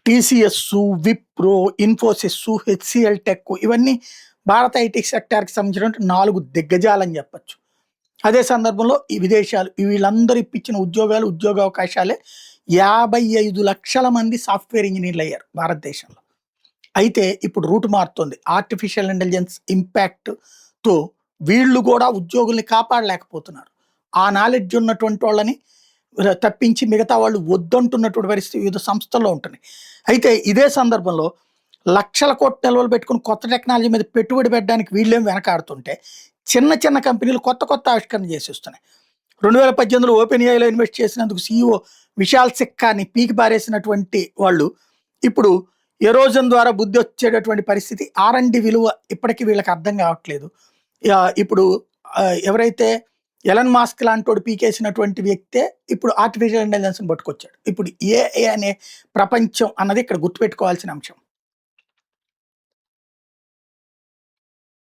TCS, Wipro, Infosys, HCl tech ఇవన్నీ భారత IT సెక్టార్కి సంబంధించినటువంటి 4 దిగ్గజాలని చెప్పొచ్చు. అదే సందర్భంలో ఈ విదేశాలు వీళ్ళందరూ ఇప్పించిన ఉద్యోగావకాశాలే 55 లక్షల మంది సాఫ్ట్వేర్ ఇంజనీర్లు అయ్యారు భారతదేశంలో. అయితే ఇప్పుడు రూట్ మారుతుంది. ఆర్టిఫిషియల్ ఇంటెలిజెన్స్ ఇంపాక్ట్తో వీళ్ళు కూడా ఉద్యోగుల్ని కాపాడలేకపోతున్నారు. ఆ నాలెడ్జ్ ఉన్నటువంటి వాళ్ళని తప్పించి మిగతా వాళ్ళు వద్దంటున్నటువంటి పరిస్థితి వివిధ సంస్థల్లో ఉంటున్నాయి. అయితే ఇదే సందర్భంలో లక్షల కోట్ల నిల్వలు పెట్టుకుని కొత్త టెక్నాలజీ మీద పెట్టుబడి పెట్టడానికి వీళ్ళేం వెనకాడుతుంటే చిన్న చిన్న కంపెనీలు కొత్త ఆవిష్కరణ చేసేస్తున్నాయి. 2018లో ఓపెన్ ఏఐలో ఇన్వెస్ట్ చేసినందుకు CEO విశాల్ సిక్కాని పీకి పారేసినటువంటి వాళ్ళు ఇప్పుడు ఎరోజన్ ద్వారా బుద్ధి వచ్చేటటువంటి పరిస్థితి. R&D విలువ ఇప్పటికీ వీళ్ళకి అర్థం కావట్లేదు. ఇప్పుడు ఎవరైతే ఎలన్ మాస్క్ లాంటి పీకేసినటువంటి వ్యక్తే ఇప్పుడు ఆర్టిఫిషియల్ ఇంటెలిజెన్స్ని పట్టుకొచ్చాడు. ఇప్పుడు AI అనే ప్రపంచం అన్నది ఇక్కడ గుర్తుపెట్టుకోవాల్సిన అంశం.